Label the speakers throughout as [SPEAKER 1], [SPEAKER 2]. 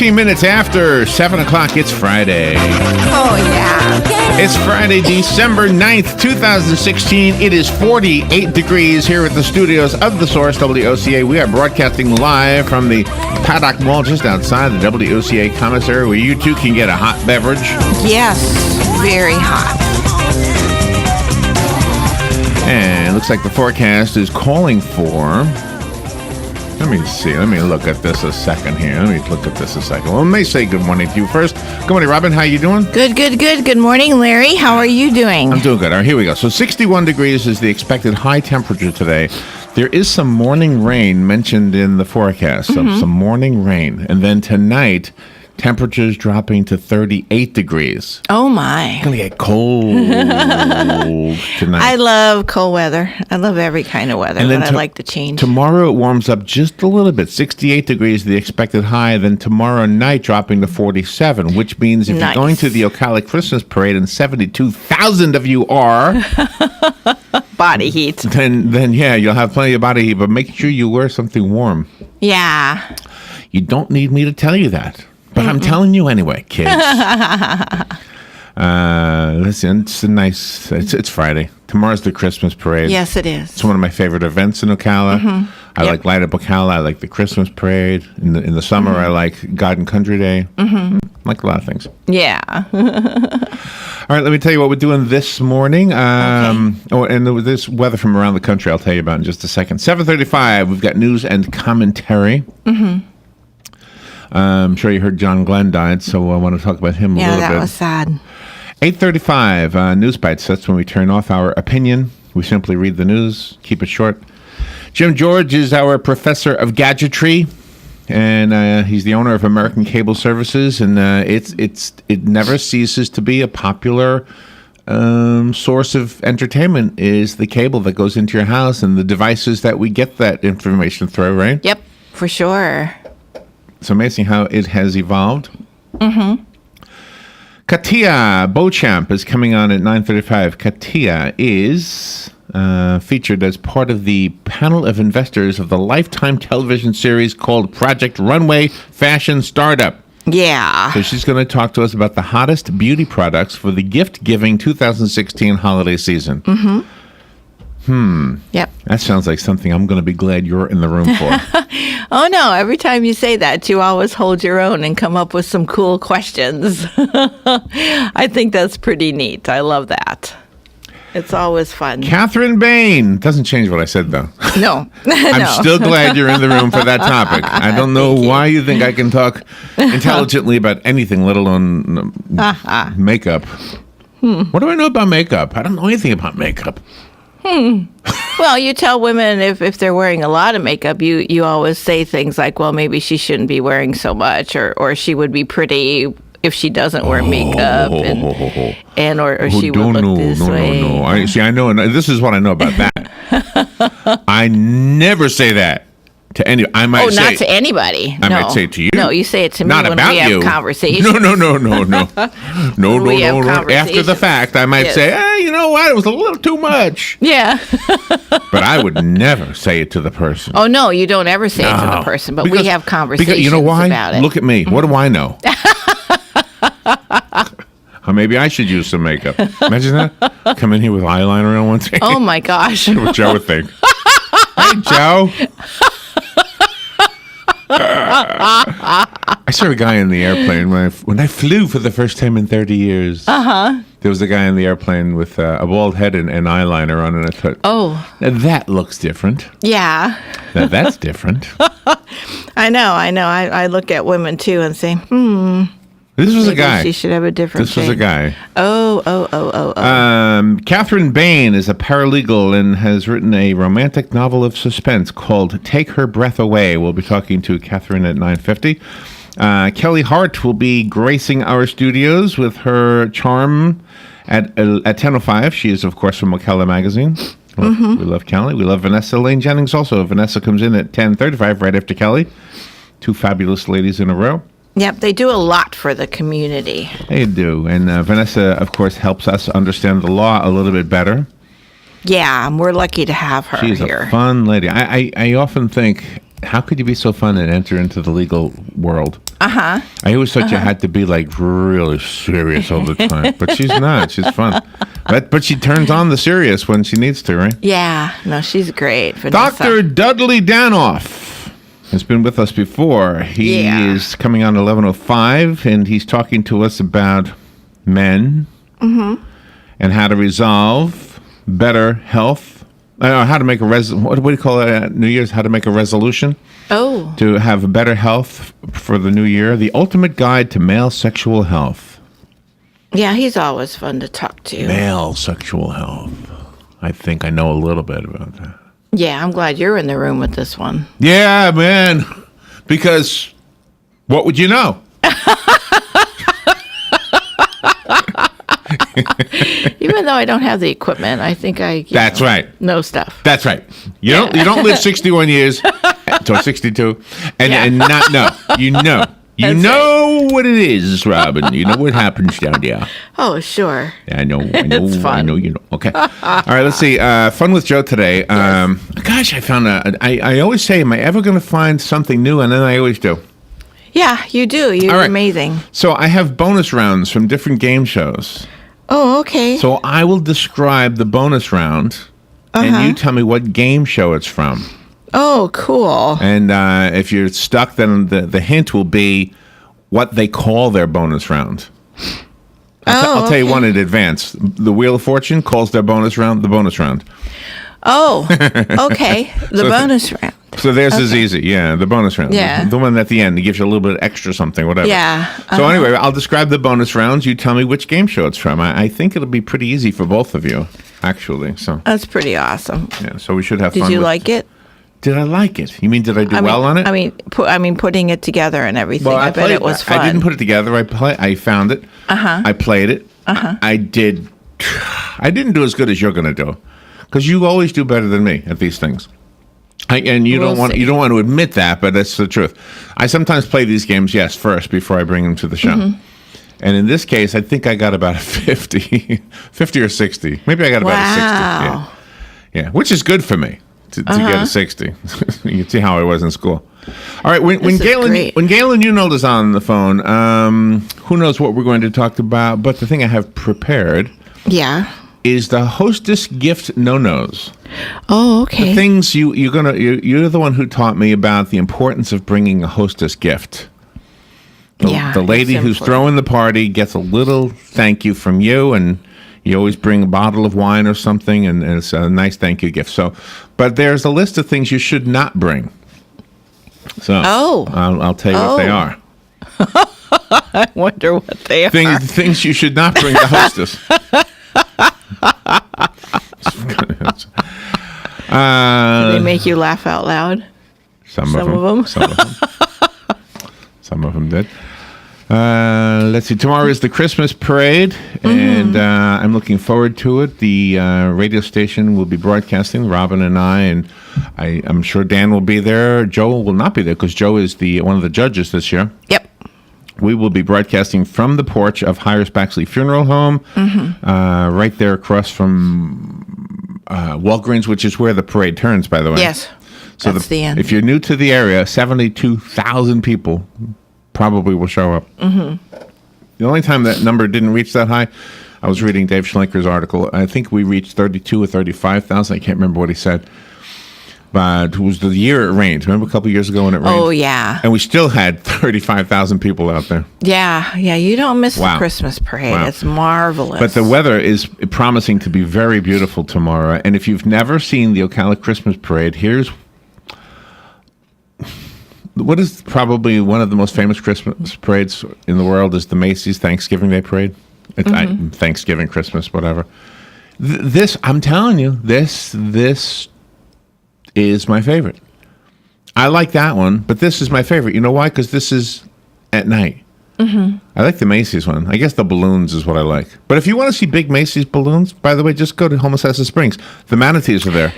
[SPEAKER 1] 13 minutes after 7 o'clock, it's Friday.
[SPEAKER 2] Oh, yeah.
[SPEAKER 1] It's Friday, December 9th, 2016. It is 48 degrees here at the studios of The Source, WOCA. We are broadcasting live from the Paddock Mall just outside the WOCA commissary, where you too can get a hot beverage.
[SPEAKER 2] Yes, very hot.
[SPEAKER 1] And it looks like the forecast is calling for... Let me see. Let me look at this a second here. Well, let me say good morning to you first. Good morning, Robin. How you doing?
[SPEAKER 2] Good. Good morning, Larry. How are you doing?
[SPEAKER 1] I'm doing good. All right, here we go. So 61 degrees is the expected high temperature today. There is some morning rain mentioned in the forecast. Some morning rain. And then tonight, temperatures dropping to 38 degrees.
[SPEAKER 2] Oh, my.
[SPEAKER 1] It's going to get cold tonight.
[SPEAKER 2] I love cold weather. I love every kind of weather, but I like the change.
[SPEAKER 1] Tomorrow it warms up just a little bit. 68 degrees, the expected high. Then tomorrow night dropping to 47, which means if you're going to the Ocala Christmas parade, and 72,000 of you are...
[SPEAKER 2] body heat.
[SPEAKER 1] Then yeah, you'll have plenty of body heat, but make sure you wear something warm.
[SPEAKER 2] Yeah.
[SPEAKER 1] You don't need me to tell you that. But I'm telling you anyway, kids. Listen, it's Friday. Tomorrow's the Christmas parade.
[SPEAKER 2] Yes, it is.
[SPEAKER 1] It's one of my favorite events in Ocala. I like Light Up Ocala. I like the Christmas parade. In the summer, I like God and Country Day. I like a lot of things.
[SPEAKER 2] Yeah.
[SPEAKER 1] All right, let me tell you what we're doing this morning. And this weather from around the country I'll tell you about in just a second. 7:35, we've got news and commentary. I'm sure you heard John Glenn died, so I want to talk about him a little bit.
[SPEAKER 2] Yeah, that was sad.
[SPEAKER 1] 8:35, News Bites. That's when we turn off our opinion. We simply read the news, keep it short. Jim George is our professor of gadgetry, and he's the owner of American Cable Services, and it never ceases to be a popular source of entertainment is the cable that goes into your house and the devices that we get that information through, right?
[SPEAKER 2] Yep, for sure.
[SPEAKER 1] It's amazing how it has evolved. Katia Beauchamp is coming on at 9:35. Katia is featured as part of the panel of investors of the Lifetime television series called Project Runway Fashion Startup.
[SPEAKER 2] Yeah.
[SPEAKER 1] So she's going to talk to us about the hottest beauty products for the gift-giving 2016 holiday season.
[SPEAKER 2] Yep.
[SPEAKER 1] That sounds like something I'm going to be glad you're in the room for.
[SPEAKER 2] Oh, no. Every time you say that, you always hold your own and come up with some cool questions. I think that's pretty neat. I love that. It's always fun.
[SPEAKER 1] Catherine Bain. Doesn't change what I said, though.
[SPEAKER 2] No.
[SPEAKER 1] I'm still glad you're in the room for that topic. I don't know why you think I can talk intelligently about anything, let alone makeup. What do I know about makeup? I don't know anything about makeup.
[SPEAKER 2] Well, you tell women if they're wearing a lot of makeup, you always say things like, well, maybe she shouldn't be wearing so much, or she would be pretty if she doesn't wear makeup, or she would look this way.
[SPEAKER 1] No. I know, and this is what I know about that. I never say that to any. I might say,
[SPEAKER 2] not to anybody.
[SPEAKER 1] I might say it to you.
[SPEAKER 2] No, you say it to me
[SPEAKER 1] not
[SPEAKER 2] when
[SPEAKER 1] about
[SPEAKER 2] we have
[SPEAKER 1] you.
[SPEAKER 2] conversations.
[SPEAKER 1] No.
[SPEAKER 2] We have
[SPEAKER 1] After the fact, I might say, hey, you know what? It was a little too much.
[SPEAKER 2] Yeah.
[SPEAKER 1] But I would never say it to the person.
[SPEAKER 2] Oh, no, you don't ever say it to the person, but we have conversations
[SPEAKER 1] because you know why?
[SPEAKER 2] About it.
[SPEAKER 1] Look at me. What do I know? Or maybe I should use some makeup. Imagine that. Come in here with eyeliner on one thing.
[SPEAKER 2] Oh, my gosh.
[SPEAKER 1] What Joe would think. Hey, Joe. I saw a guy in the airplane when I flew for the first time in 30 years. There was a guy in the airplane with a bald head and eyeliner on, and I thought,
[SPEAKER 2] oh,
[SPEAKER 1] that looks different.
[SPEAKER 2] Yeah.
[SPEAKER 1] That's different.
[SPEAKER 2] I know. I look at women, too, and say,
[SPEAKER 1] This was a guy.
[SPEAKER 2] She should have a different
[SPEAKER 1] This was a guy.
[SPEAKER 2] Oh.
[SPEAKER 1] Catherine Bain is a paralegal and has written a romantic novel of suspense called Take Her Breath Away. We'll be talking to Catherine at 9:50. Kelly Hart will be gracing our studios with her charm at 10:05. She is, of course, from Ocala Magazine. We love Kelly. We love Vanessa Lane Jennings also. Vanessa comes in at 10:35 right after Kelly. Two fabulous ladies in a row.
[SPEAKER 2] Yep, they do a lot for the community.
[SPEAKER 1] They do. And Vanessa, of course, helps us understand the law a little bit better.
[SPEAKER 2] Yeah, we're lucky to have her here.
[SPEAKER 1] She's a fun lady. I often think, how could you be so fun and enter into the legal world?
[SPEAKER 2] Uh-huh.
[SPEAKER 1] I always thought you had to be like really serious all the time, but she's not. She's fun. But she turns on the serious when she needs to, right?
[SPEAKER 2] Yeah. No, she's great. Vanessa.
[SPEAKER 1] Dr. Dudley Danoff has been with us before. He is coming on 11:05, and he's talking to us about men and how to resolve better health. How to make a what do you call it at New Year's? How to make a resolution
[SPEAKER 2] Oh.
[SPEAKER 1] to have better health for the new year. The ultimate guide to male sexual health.
[SPEAKER 2] Yeah, he's always fun to talk to.
[SPEAKER 1] Male sexual health. I think I know a little bit about that.
[SPEAKER 2] Yeah, I'm glad you're in the room with this one.
[SPEAKER 1] Yeah, man. Because what would you know?
[SPEAKER 2] Even though I don't have the equipment, I think I
[SPEAKER 1] That's right.
[SPEAKER 2] know stuff.
[SPEAKER 1] That's right. You don't live 61 years until 62 and not know. You know. You
[SPEAKER 2] That's
[SPEAKER 1] know what it is, Robin. You know what happens down there.
[SPEAKER 2] Oh, sure.
[SPEAKER 1] I know.
[SPEAKER 2] It's fun.
[SPEAKER 1] I know you know. Okay. All right, let's see. Fun with Joe today. Gosh, I found I always say, am I ever going to find something new? And then I always do.
[SPEAKER 2] Yeah, you do. You're
[SPEAKER 1] All right.
[SPEAKER 2] amazing.
[SPEAKER 1] So I have bonus rounds from different game shows.
[SPEAKER 2] Oh, okay.
[SPEAKER 1] So I will describe the bonus round, and you tell me what game show it's from.
[SPEAKER 2] Oh, cool.
[SPEAKER 1] And if you're stuck, then the hint will be what they call their bonus round. I'll tell you one in advance. The Wheel of Fortune calls their bonus round the bonus round.
[SPEAKER 2] Oh, okay. The bonus round.
[SPEAKER 1] So theirs is easy. Yeah, the bonus round.
[SPEAKER 2] Yeah.
[SPEAKER 1] The one at the end. It gives you a little bit extra something, whatever.
[SPEAKER 2] Yeah.
[SPEAKER 1] So anyway, I'll describe the bonus rounds. You tell me which game show it's from. I think it'll be pretty easy for both of you, actually. So
[SPEAKER 2] That's pretty awesome.
[SPEAKER 1] yeah, so we should have fun.
[SPEAKER 2] Did you
[SPEAKER 1] with-
[SPEAKER 2] like it?
[SPEAKER 1] Did I like it? You mean did I do well on it?
[SPEAKER 2] I mean, putting it together and everything.
[SPEAKER 1] Well,
[SPEAKER 2] I bet it was fun.
[SPEAKER 1] I didn't put it together. I found it. I played it. I didn't do as good as you're going to do, because you always do better than me at these things. And you
[SPEAKER 2] We'll
[SPEAKER 1] don't want
[SPEAKER 2] see.
[SPEAKER 1] you don't want to admit that, but that's the truth. I sometimes play these games first before I bring them to the show. And in this case, I think I got about a 50 or 60. Maybe I got about a 60.
[SPEAKER 2] Wow.
[SPEAKER 1] Yeah, which is good for me. To get a 60. You can see how I was in school. All right, when
[SPEAKER 2] This is
[SPEAKER 1] Galen
[SPEAKER 2] great.
[SPEAKER 1] Unold is on the phone, who knows what we're going to talk about, but the thing I have prepared
[SPEAKER 2] Yeah.
[SPEAKER 1] is the hostess gift no-nos.
[SPEAKER 2] Oh, okay.
[SPEAKER 1] Things you're the one who taught me about the importance of bringing a hostess gift. The lady
[SPEAKER 2] it's
[SPEAKER 1] who's
[SPEAKER 2] important.
[SPEAKER 1] throwing the party gets a little thank you from you, and you always bring a bottle of wine or something, and it's a nice thank you gift. So, but there's a list of things you should not bring. So, I'll tell you what they are.
[SPEAKER 2] I wonder what they are.
[SPEAKER 1] Things you should not bring to hostess.
[SPEAKER 2] Do they make you laugh out loud?
[SPEAKER 1] Some of them. Some of them did. Let's see. Tomorrow is the Christmas parade, and I'm looking forward to it. The radio station will be broadcasting, Robin and I, and I'm sure Dan will be there. Joe will not be there because Joe is one of the judges this year.
[SPEAKER 2] Yep.
[SPEAKER 1] We will be broadcasting from the porch of Hyres Baxley Funeral Home, right there across from Walgreens, which is where the parade turns, by the way.
[SPEAKER 2] Yes.
[SPEAKER 1] So
[SPEAKER 2] That's the end.
[SPEAKER 1] If you're new to the area, 72,000 people probably will show up. The only time that number didn't reach that high, I was reading Dave Schlenker's article. I think we reached 32 or 35,000. I can't remember what he said. But it was the year it rained. Remember a couple of years ago when it rained?
[SPEAKER 2] Oh, yeah.
[SPEAKER 1] And we still had 35,000 people out there.
[SPEAKER 2] Yeah. You don't miss
[SPEAKER 1] Wow.
[SPEAKER 2] the Christmas parade.
[SPEAKER 1] Wow.
[SPEAKER 2] It's marvelous.
[SPEAKER 1] But the weather is promising to be very beautiful tomorrow. And if you've never seen the Ocala Christmas parade, here's what is probably one of the most famous Christmas parades in the world is the Macy's Thanksgiving Day Parade. Thanksgiving, Christmas, whatever. This, I'm telling you, this is my favorite. I like that one, but this is my favorite. You know why? Because this is at night. I like the Macy's one. I guess the balloons is what I like. But if you want to see big Macy's balloons, by the way, just go to Homosassa Springs. The manatees are there.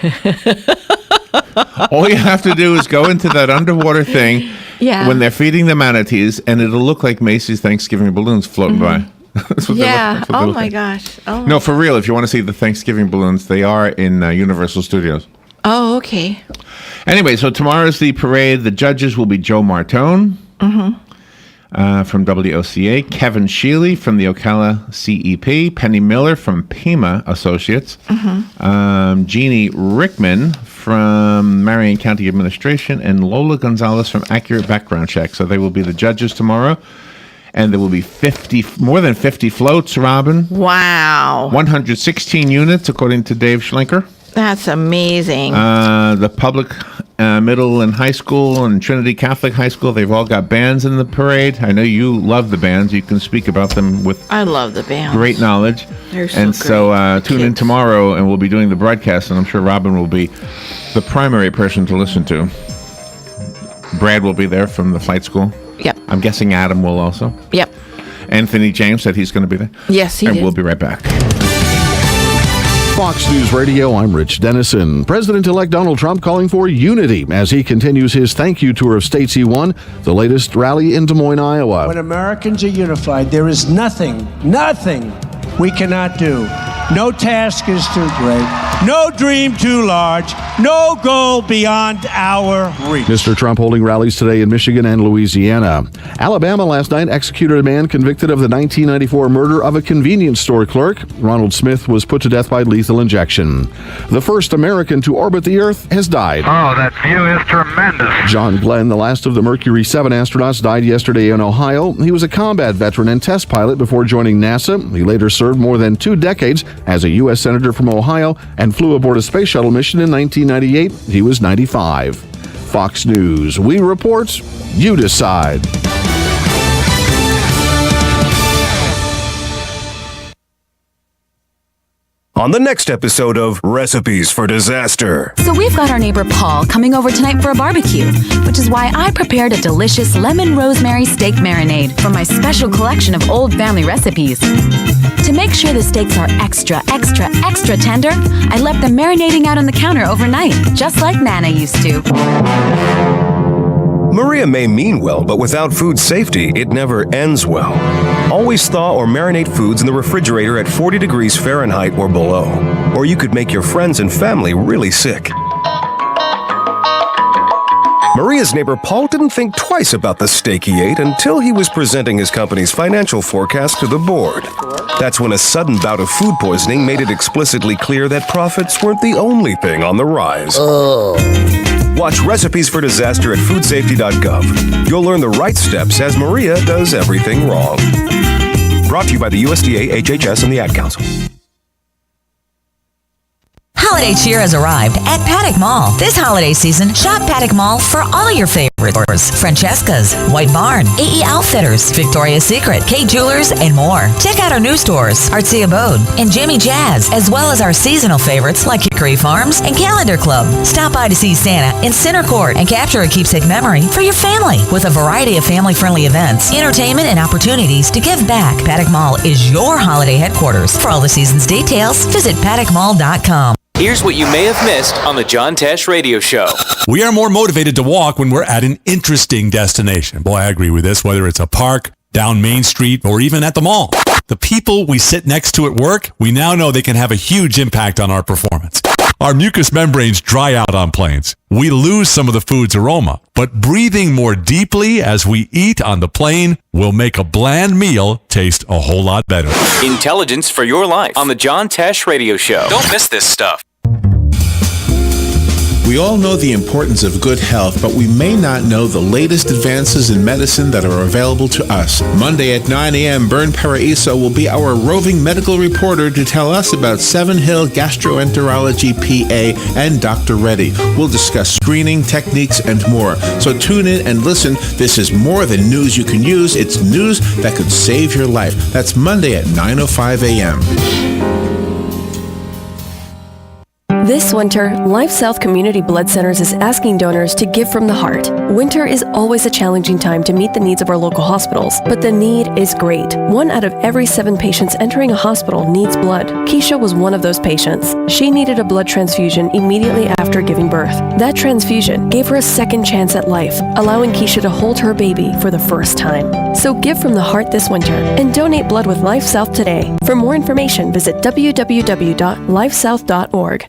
[SPEAKER 1] All you have to do is go into that underwater thing when they're feeding the manatees, and it'll look like Macy's Thanksgiving balloons floating by. That's what they look- that's what they
[SPEAKER 2] Oh,
[SPEAKER 1] look
[SPEAKER 2] my
[SPEAKER 1] like.
[SPEAKER 2] gosh. Oh,
[SPEAKER 1] No, for real. If you want to see the Thanksgiving balloons, they are in Universal Studios.
[SPEAKER 2] Oh, okay.
[SPEAKER 1] Anyway, so tomorrow is the parade. The judges will be Joe Martone. from WOCA, Kevin Sheely from the Ocala CEP, Penny Miller from Pima Associates, Jeannie Rickman from Marion County Administration, and Lola Gonzalez from Accurate Background Check. So they will be the judges tomorrow. And there will be more than 50 floats, Robin.
[SPEAKER 2] Wow.
[SPEAKER 1] 116 units, according to Dave Schlenker.
[SPEAKER 2] That's amazing.
[SPEAKER 1] The public middle and high school and Trinity Catholic High School, they've all got bands in the parade. I know you love the bands. You can speak about them with
[SPEAKER 2] I love the bands.
[SPEAKER 1] Great knowledge.
[SPEAKER 2] They're so
[SPEAKER 1] and so
[SPEAKER 2] great.
[SPEAKER 1] tune in tomorrow, and we'll be doing the broadcast, and I'm sure Robin will be the primary person to listen to. Brad will be there from the flight school.
[SPEAKER 2] Yep.
[SPEAKER 1] I'm guessing Adam will also.
[SPEAKER 2] Yep.
[SPEAKER 1] Anthony James said he's going to be there.
[SPEAKER 2] Yes, he
[SPEAKER 1] and
[SPEAKER 2] did.
[SPEAKER 1] We'll be right back.
[SPEAKER 3] Fox News Radio, I'm Rich Dennison. President-elect Donald Trump calling for unity as he continues his thank you tour of states he won, the latest rally in Des Moines, Iowa.
[SPEAKER 4] When Americans are unified, there is nothing we cannot do. No task is too great, no dream too large, no goal beyond our reach.
[SPEAKER 3] Mr. Trump holding rallies today in Michigan and Louisiana. Alabama last night executed a man convicted of the 1994 murder of a convenience store clerk. Ronald Smith was put to death by lethal injection. The first American to orbit the Earth has died.
[SPEAKER 5] Oh, that view is tremendous.
[SPEAKER 3] John Glenn, the last of the Mercury 7 astronauts, died yesterday in Ohio. He was a combat veteran and test pilot before joining NASA. He later served more than 2 decades as a U.S. Senator from Ohio and flew aboard a space shuttle mission in 1998. He was 95. Fox News. We report, you decide.
[SPEAKER 6] On the next episode of Recipes for Disaster.
[SPEAKER 7] So we've got our neighbor Paul coming over tonight for a barbecue, which is why I prepared a delicious lemon rosemary steak marinade from my special collection of old family recipes. To make sure the steaks are extra tender, I left them marinating out on the counter overnight, just like Nana used to.
[SPEAKER 6] Maria may mean well, but without food safety, it never ends well. Always thaw or marinate foods in the refrigerator at 40 degrees Fahrenheit or below, or you could make your friends and family really sick. Maria's neighbor Paul didn't think twice about the steak he ate until he was presenting his company's financial forecast to the board. That's when a sudden bout of food poisoning made it explicitly clear that profits weren't the only thing on the rise. Watch Recipes for Disaster at foodsafety.gov. You'll learn the right steps as Maria does everything wrong. Brought to you by the USDA, HHS, and the Ad Council.
[SPEAKER 8] Holiday cheer has arrived at Paddock Mall. This holiday season, shop Paddock Mall for all your favorite stores. Francesca's, White Barn, AE Outfitters, Victoria's Secret, K Jewelers, and more. Check out our new stores, Artsy Abode and Jimmy Jazz, as well as our seasonal favorites like Hickory Farms and Calendar Club. Stop by to see Santa in Center Court and capture a keepsake memory for your family with a variety of family-friendly events, entertainment, and opportunities to give back. Paddock Mall is your holiday headquarters. For all the season's details, visit paddockmall.com.
[SPEAKER 9] Here's what you may have missed on the John Tesh Radio Show.
[SPEAKER 10] We are more motivated to walk when we're at an interesting destination. Boy, I agree with this, whether it's a park, down Main Street, or even at the mall. The people we sit next to at work, we now know they can have a huge impact on our performance. Our mucous membranes dry out on planes. We lose some of the food's aroma, but breathing more deeply as we eat on the plane will make a bland meal taste a whole lot better.
[SPEAKER 9] Intelligence for your life on the John Tesh Radio Show. Don't miss this stuff.
[SPEAKER 11] We all know the importance of good health, but we may not know the latest advances in medicine that are available to us. Monday at 9 a.m., Bern Paraiso will be our roving medical reporter to tell us about Seven Hill Gastroenterology PA and Dr. Reddy. We'll discuss screening, techniques, and more. So tune in and listen. This is more than news you can use. It's news that could save your life. That's Monday at 9:05 a.m.
[SPEAKER 12] This winter, Life South Community Blood Centers is asking donors to give from the heart. Winter is always a challenging time to meet the needs of our local hospitals, but the need is great. 1 out of every 7 patients entering a hospital needs blood. Keisha was one of those patients. She needed a blood transfusion immediately after giving birth. That transfusion gave her a second chance at life, allowing Keisha to hold her baby for the first time. So give from the heart this winter and donate blood with Life South today. For more information, visit www.lifesouth.org.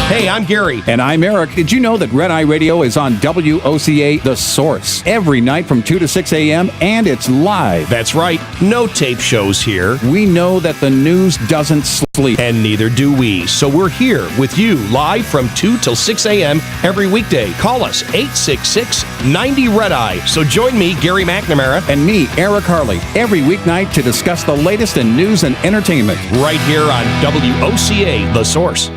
[SPEAKER 13] Hey, I'm Gary.
[SPEAKER 14] And I'm Eric. Did you know that Red Eye Radio is on WOCA The Source every night from 2 to 6 a.m. and it's live?
[SPEAKER 13] That's right. No tape shows here.
[SPEAKER 14] We know that the news doesn't sleep.
[SPEAKER 13] And neither do we. So we're here with you live from 2 till 6 a.m. every weekday. Call us 866-90-RED-EYE. So join me, Gary McNamara.
[SPEAKER 14] And me, Eric Harley, every weeknight to discuss the latest in news and entertainment.
[SPEAKER 13] Right here on WOCA The Source.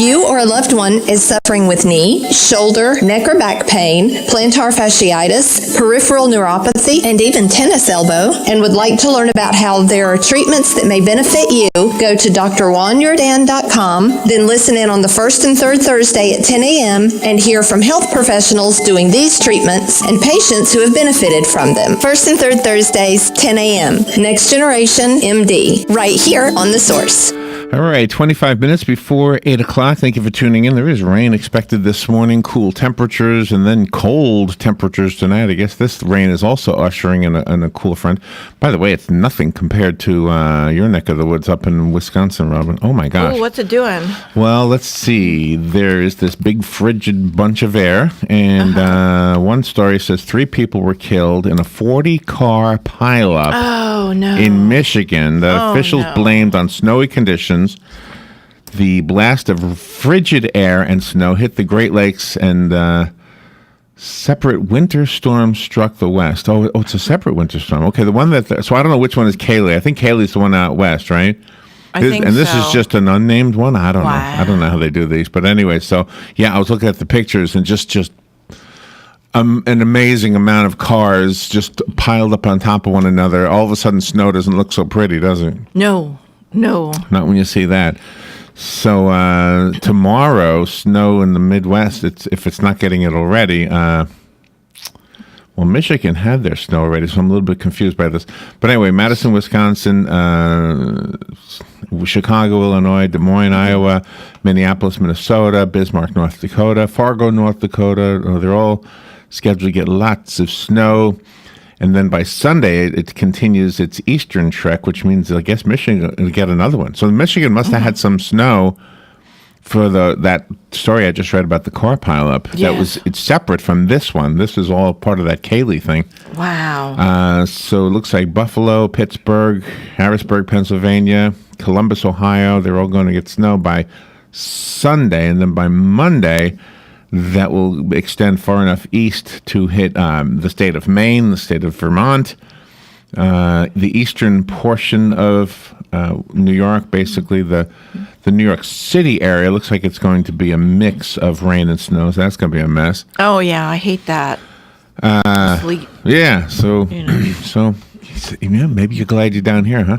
[SPEAKER 15] You or a loved one is suffering with knee, shoulder, neck or back pain, plantar fasciitis, peripheral neuropathy, and even tennis elbow, and would like to learn about how there are treatments that may benefit you, go to drjuanyordan.com, then listen in on the first and third Thursday at 10 a.m. and hear from health professionals doing these treatments and patients who have benefited from them. First and third Thursdays, 10 a.m. Next Generation MD, right here on The Source.
[SPEAKER 1] All right, 25 minutes before 8 o'clock. Thank you for tuning in. There is rain expected this morning, cool temperatures, and then cold temperatures tonight. I guess this rain is also ushering in a cool front. By the way, it's nothing compared to your neck of the woods up in Wisconsin, Robin. Oh, my gosh.
[SPEAKER 2] Oh, what's it doing?
[SPEAKER 1] Well, let's see. There is this big frigid bunch of air, and one story says 3 people were killed in a 40-car pileup in Michigan. The officials blamed on snowy conditions. The blast of frigid air and snow hit the Great Lakes, and separate winter storms struck the west. Oh, it's a separate winter storm. Okay, the one so I don't know which one is Kaylee. I think Kaylee's the one out west, right?
[SPEAKER 2] I think
[SPEAKER 1] and this
[SPEAKER 2] so.
[SPEAKER 1] is just an unnamed one. I don't know.
[SPEAKER 2] Wow.
[SPEAKER 1] I don't know how they do these, but anyway. So yeah, I was looking at the pictures and just an amazing amount of cars just piled up on top of one another. All of a sudden, snow doesn't look so pretty, does it?
[SPEAKER 2] No.
[SPEAKER 1] Not when you see that. So tomorrow, snow in the Midwest. If it's not getting it already. Well, Michigan had their snow already, so I'm a little bit confused by this. But anyway, Madison, Wisconsin, Chicago, Illinois, Des Moines, Iowa, Minneapolis, Minnesota, Bismarck, North Dakota, Fargo, North Dakota. They're all scheduled to get lots of snow. And then by Sunday, it continues its eastern trek, which means, I guess, Michigan will get another one. So Michigan must have had some snow for that story I just read about the car pileup.
[SPEAKER 2] Yes.
[SPEAKER 1] It's separate from this one. This is all part of that Kaylee thing.
[SPEAKER 2] Wow.
[SPEAKER 1] So it looks like Buffalo, Pittsburgh, Harrisburg, Pennsylvania, Columbus, Ohio, they're all going to get snow by Sunday. And then by Monday, that will extend far enough east to hit the state of Maine, the state of Vermont, the eastern portion of New York, basically the New York City area. Looks like it's going to be a mix of rain and snow, so that's going to be a mess.
[SPEAKER 2] Oh, yeah, I hate that. Sleep.
[SPEAKER 1] Yeah, so maybe you're glad you're down here, huh?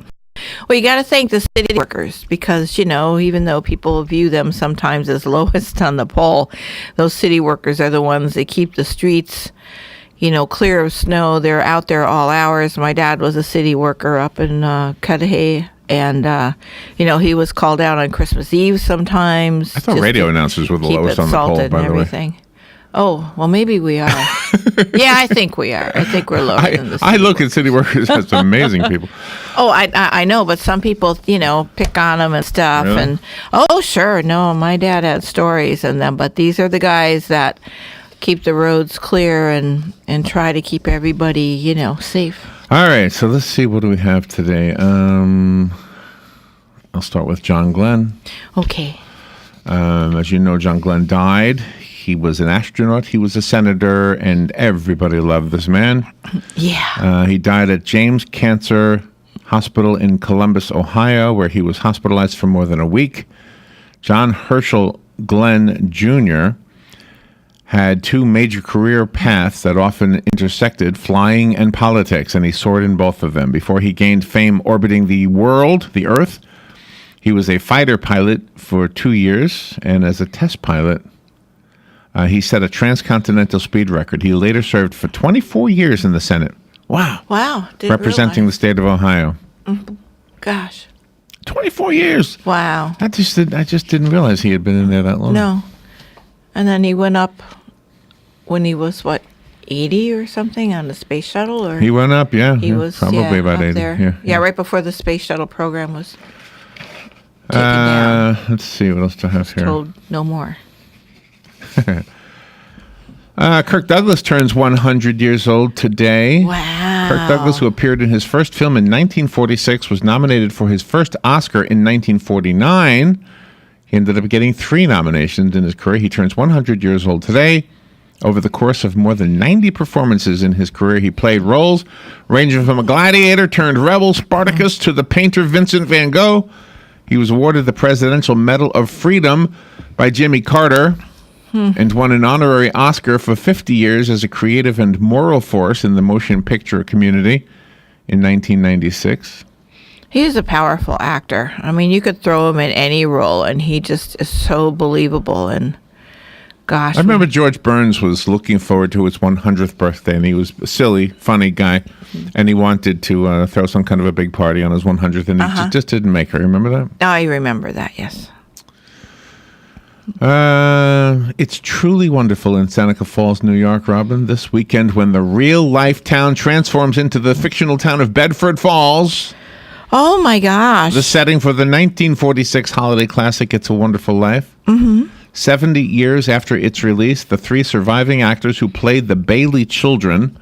[SPEAKER 2] Well, you got to thank the city workers because, even though people view them sometimes as lowest on the pole, those city workers are the ones that keep the streets, clear of snow. They're out there all hours. My dad was a city worker up in Cudahy, and, he was called out on Christmas Eve sometimes.
[SPEAKER 1] I thought radio announcers were the lowest on the pole, by the way.
[SPEAKER 2] Oh, well, maybe we are. Yeah, I think we are. I think we're lower than the city
[SPEAKER 1] I look at city workers as amazing people.
[SPEAKER 2] Oh, I know, but some people, pick on them and stuff.
[SPEAKER 1] Really?
[SPEAKER 2] And, oh, sure, no, my dad had stories in them. But these are the guys that keep the roads clear and try to keep everybody, safe.
[SPEAKER 1] All right, so let's see. What do we have today? I'll start with John Glenn.
[SPEAKER 2] Okay.
[SPEAKER 1] As you know, John Glenn died. He was an astronaut, he was a senator, and everybody loved this man.
[SPEAKER 2] Yeah.
[SPEAKER 1] He died at James Cancer Hospital in Columbus, Ohio, where he was hospitalized for more than a week. John Herschel Glenn Jr. had 2 major career paths that often intersected, flying and politics, and he soared in both of them. Before he gained fame orbiting the Earth, he was a fighter pilot for 2 years, and as a test pilot, he set a transcontinental speed record. He later served for 24 years in the Senate. Wow. Representing the state of Ohio.
[SPEAKER 2] Gosh.
[SPEAKER 1] 24 years.
[SPEAKER 2] Wow.
[SPEAKER 1] I just didn't realize he had been in there that long.
[SPEAKER 2] No. And then he went up when he was, 80 or something on the space shuttle? Or
[SPEAKER 1] he went up, yeah.
[SPEAKER 2] He was
[SPEAKER 1] probably about
[SPEAKER 2] up
[SPEAKER 1] 80.
[SPEAKER 2] there. Yeah, right before the space shuttle program was. taken down.
[SPEAKER 1] Let's see what else do I have here.
[SPEAKER 2] Told no more.
[SPEAKER 1] Kirk Douglas turns 100 years old today.
[SPEAKER 2] Wow.
[SPEAKER 1] Kirk Douglas, who appeared in his first film in 1946, was nominated for his first Oscar in 1949. He ended up getting 3 nominations in his career. He turns 100 years old today. Over the course of more than 90 performances in his career, he played roles ranging from a gladiator turned rebel Spartacus to the painter Vincent van Gogh. He was awarded the Presidential Medal of Freedom by Jimmy Carter and won an honorary Oscar for 50 years as a creative and moral force in the motion picture community in 1996.
[SPEAKER 2] He is a powerful actor. I mean, you could throw him in any role, and he just is so believable. And gosh,
[SPEAKER 1] I remember George Burns was looking forward to his 100th birthday, and he was a silly, funny guy, and he wanted to throw some kind of a big party on his 100th, and he just didn't make it. Remember that?
[SPEAKER 2] Oh, I remember that, yes.
[SPEAKER 1] It's truly wonderful in Seneca Falls, New York, Robin, this weekend when the real-life town transforms into the fictional town of Bedford Falls.
[SPEAKER 2] Oh, my gosh.
[SPEAKER 1] The setting for the 1946 holiday classic, It's a Wonderful Life. 70 years after its release, the 3 surviving actors who played the Bailey children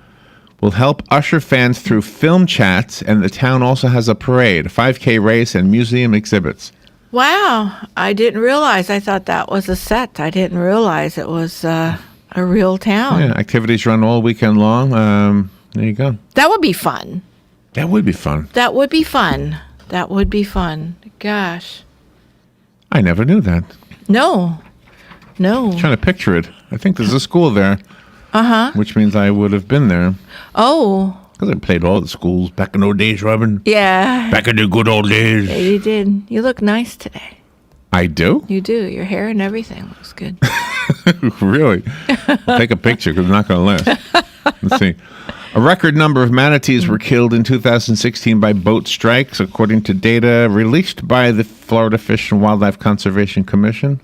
[SPEAKER 1] will help usher fans through film chats, and the town also has a parade, a 5K race, and museum exhibits.
[SPEAKER 2] Wow. I didn't realize. I thought that was a set. I didn't realize it was a real town.
[SPEAKER 1] Yeah, activities run all weekend long. There you go.
[SPEAKER 2] That would be fun.
[SPEAKER 1] That would be fun.
[SPEAKER 2] That would be fun. That would be fun. Gosh.
[SPEAKER 1] I never knew that.
[SPEAKER 2] No.
[SPEAKER 1] I'm trying to picture it. I think there's a school there. Which means I would have been there.
[SPEAKER 2] Oh.
[SPEAKER 1] Because I played all the schools back in those days, Robin.
[SPEAKER 2] Yeah.
[SPEAKER 1] Back in the good old days.
[SPEAKER 2] Yeah, you did. You look nice today.
[SPEAKER 1] I do?
[SPEAKER 2] You do. Your hair and everything looks good.
[SPEAKER 1] Really? I'll take a picture because it's not going to last. Let's see. A record number of manatees were killed in 2016 by boat strikes, according to data released by the Florida Fish and Wildlife Conservation Commission.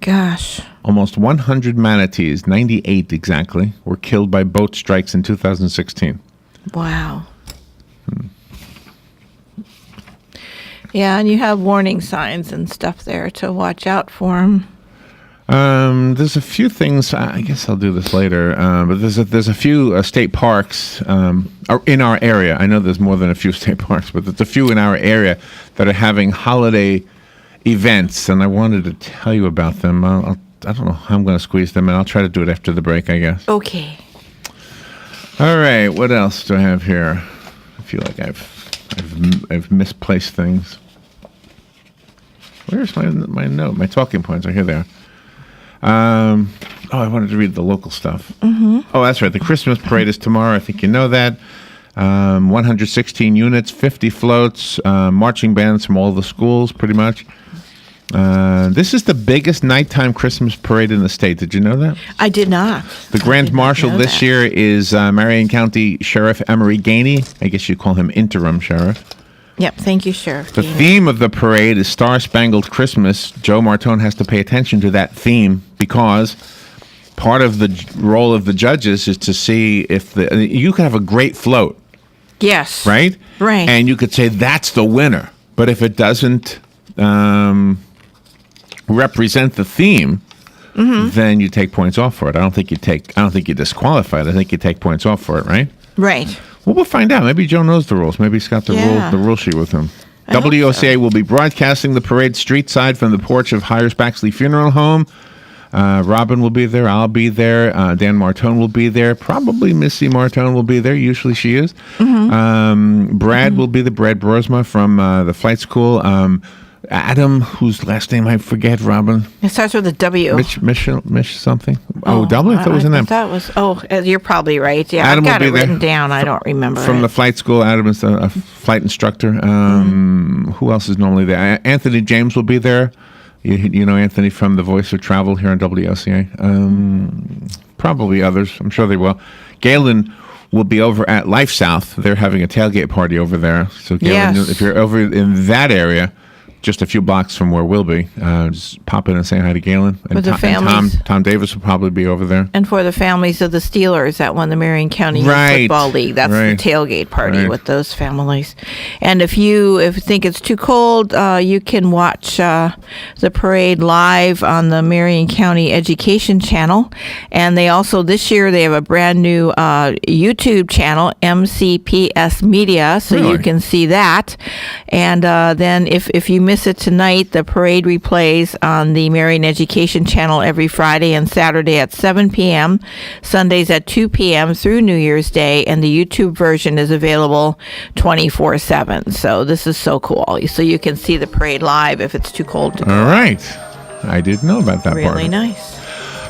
[SPEAKER 2] Gosh.
[SPEAKER 1] Almost 100 manatees, 98 exactly, were killed by boat strikes in 2016.
[SPEAKER 2] Wow. Yeah, and you have warning signs and stuff there to watch out for them.
[SPEAKER 1] There's a few things. I guess I'll do this later. But there's a few state parks in our area. I know there's more than a few state parks, but there's a few in our area that are having holiday events, and I wanted to tell you about them. I don't know how I'm going to squeeze them in. I'll try to do it after the break, I guess.
[SPEAKER 2] Okay.
[SPEAKER 1] All right. What else do I have here? I feel like I've misplaced things. Where's my note? My talking points are here. They are. I wanted to read the local stuff. Oh, that's right. The Christmas parade is tomorrow. I think you know that. 116 units, 50 floats, marching bands from all the schools, pretty much. This is the biggest nighttime Christmas parade in the state. Did you know that?
[SPEAKER 2] I did not.
[SPEAKER 1] The Grand Marshal this year is Marion County Sheriff Emery Gainey. I guess you call him interim sheriff.
[SPEAKER 2] Yep. Thank you, Sheriff.
[SPEAKER 1] The theme of the parade is Star-Spangled Christmas. Joe Martone has to pay attention to that theme because part of the role of the judges is to see if you could have a great float.
[SPEAKER 2] Yes.
[SPEAKER 1] Right?
[SPEAKER 2] Right.
[SPEAKER 1] And you could say that's the winner. But if it doesn't represent the theme, then you take points off for it. I don't think you disqualify it. I think you take points off for it, right?
[SPEAKER 2] Right.
[SPEAKER 1] Well, we'll find out. Maybe Joe knows the rules. Maybe he's got the rule sheet with him. WOCA will be broadcasting the parade street side from the porch of Hires Baxley Funeral Home. Robin will be there. I'll be there. Dan Martone will be there. Probably Missy Martone will be there. Usually she is. Brad will be the Brad Brosma from the flight school. Adam, whose last name I forget, Robin.
[SPEAKER 2] It starts with a W.
[SPEAKER 1] Mish something. W? I thought it was in that.
[SPEAKER 2] That was. Oh, you're probably right. Yeah,
[SPEAKER 1] Adam
[SPEAKER 2] I've got
[SPEAKER 1] will
[SPEAKER 2] it
[SPEAKER 1] be
[SPEAKER 2] written
[SPEAKER 1] there.
[SPEAKER 2] down. I don't remember.
[SPEAKER 1] From the flight school, Adam is a flight instructor. Who else is normally there? Anthony James will be there. You know Anthony from The Voice of Travel here on WOCA. Probably others. I'm sure they will. Galen will be over at Life South. They're having a tailgate party over there. So Galen, if you're over in that area, just a few blocks from where we'll be. Just pop in and say hi to Galen. And,
[SPEAKER 2] With the
[SPEAKER 1] and
[SPEAKER 2] families.
[SPEAKER 1] Tom Davis will probably be over there.
[SPEAKER 2] And for the families of the Steelers that won the Marion County Youth
[SPEAKER 1] Right.
[SPEAKER 2] Football League, that's
[SPEAKER 1] Right.
[SPEAKER 2] the tailgate party
[SPEAKER 1] Right.
[SPEAKER 2] with those families. And if you think it's too cold, you can watch the parade live on the Marion County Education Channel. And they also, this year, they have a brand new YouTube channel, MCPS Media, so you can see that. And then if you miss it tonight, the parade replays on the Marion Education Channel every Friday and Saturday at 7 p.m., Sundays at 2 p.m. through New Year's Day, and the YouTube version is available 24/7. So this is so cool. So you can see the parade live if it's too cold to go.
[SPEAKER 1] All right. I didn't know about that part.
[SPEAKER 2] Really nice.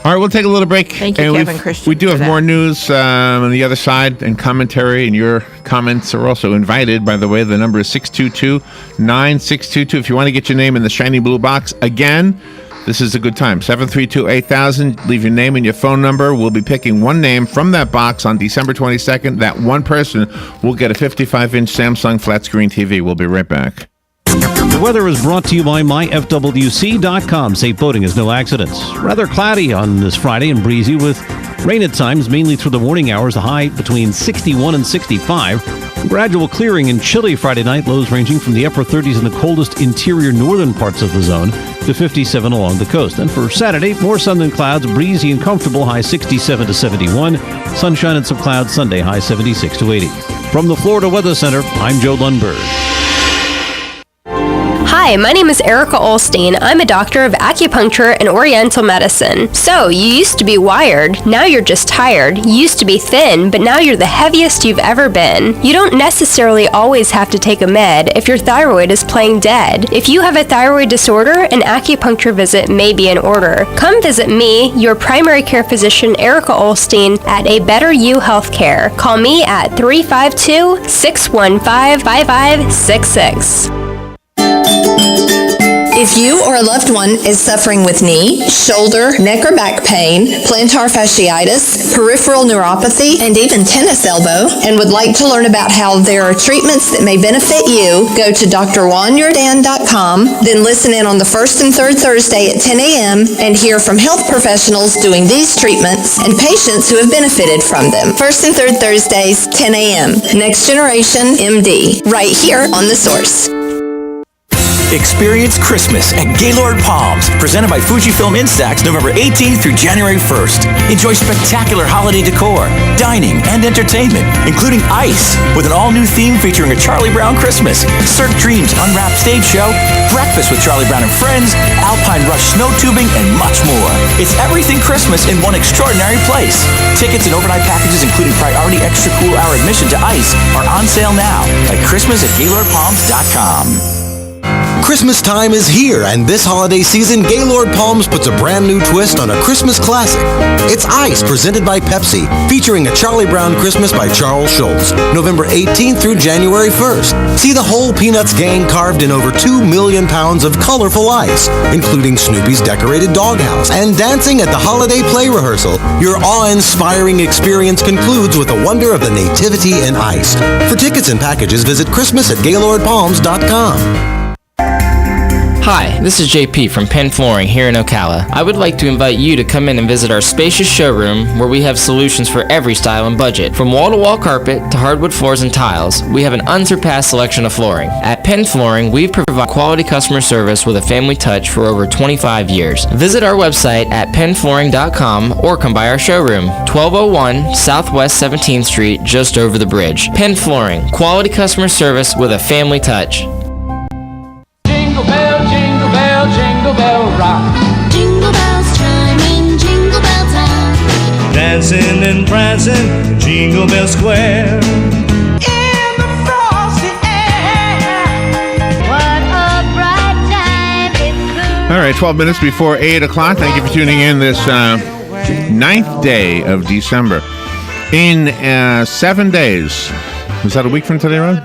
[SPEAKER 1] All right, we'll take a little break.
[SPEAKER 2] Thank you,
[SPEAKER 1] And
[SPEAKER 2] Kevin Christian,
[SPEAKER 1] we do have
[SPEAKER 2] for that.
[SPEAKER 1] more news on the other side and commentary, and your comments are also invited. By the way, the number is 622-9622. If you want to get your name in the shiny blue box, again, this is a good time. 732-8000. Leave your name and your phone number. We'll be picking one name from that box on December 22nd. That one person will get a 55-inch Samsung flat screen TV. We'll be right back.
[SPEAKER 16] The weather is brought to you by myfwc.com. Safe boating is no accidents. Rather cloudy on this Friday and breezy with rain at times, mainly through the morning hours. The high between 61 and 65. Gradual clearing and chilly Friday night. Lows ranging from the upper 30s in the coldest interior northern parts of the zone to 57 along the coast. And for Saturday, more sun than clouds, breezy and comfortable. High 67 to 71. Sunshine and some clouds Sunday. High 76 to 80. From the Florida Weather Center, I'm Joe Lundberg.
[SPEAKER 17] Hi, my name is Erica Olstein. I'm a doctor of acupuncture and oriental medicine. So, you used to be wired, now you're just tired. You used to be thin, but now you're the heaviest you've ever been. You don't necessarily always have to take a med if your thyroid is playing dead. If you have a thyroid disorder, an acupuncture visit may be in order. Come visit me, your primary care physician, Erica Olstein, at A Better You Healthcare. Call me at 352-615-5566.
[SPEAKER 15] If you or a loved one is suffering with knee, shoulder, neck or back pain, plantar fasciitis, peripheral neuropathy, and even tennis elbow, and would like to learn about how there are treatments that may benefit you, go to drjuanyordan.com, then listen in on the first and third Thursday at 10 a.m. and hear from health professionals doing these treatments and patients who have benefited from them. First and third Thursdays, 10 a.m. Next Generation MD, right here on The Source.
[SPEAKER 18] Experience Christmas at Gaylord Palms, presented by Fujifilm Instax, November 18th through January 1st. Enjoy spectacular holiday decor, dining, and entertainment, including ice, with an all-new theme featuring a Charlie Brown Christmas, Cirque Dreams Unwrapped stage show, breakfast with Charlie Brown and friends, Alpine Rush snow tubing, and much more. It's everything Christmas in one extraordinary place. Tickets and overnight packages, including priority extra cool hour admission to ice, are on sale now at Christmas@GaylordPalms.com.
[SPEAKER 19] Christmas time is here, and this holiday season, Gaylord Palms puts a brand new twist on a Christmas classic. It's Ice, presented by Pepsi, featuring a Charlie Brown Christmas by Charles Schulz, November 18th through January 1st. See the whole Peanuts gang carved in over 2 million pounds of colorful ice, including Snoopy's decorated doghouse, and dancing at the holiday play rehearsal. Your awe-inspiring experience concludes with the wonder of the nativity in ice. For tickets and packages, visit Christmas@GaylordPalms.com.
[SPEAKER 20] Hi, this is JP from Penn Flooring here in Ocala. I would like to invite you to come in and visit our spacious showroom where we have solutions for every style and budget. From wall-to-wall carpet to hardwood floors and tiles, we have an unsurpassed selection of flooring. At Penn Flooring, we provide quality customer service with a family touch for over 25 years. Visit our website at pennflooring.com or come by our showroom, 1201 Southwest 17th Street, just over the bridge. Penn Flooring, quality customer service with a family touch.
[SPEAKER 21] Jingle bell rock. Jingle bells chiming, jingle bell time. Dancing and prancing, Jingle Bell Square. In the frosty air. What a bright time it's.
[SPEAKER 1] All right, 12 minutes before 8 o'clock. Thank you for tuning in this 9th day of December. In 7 days. Was that a week from today, Ron?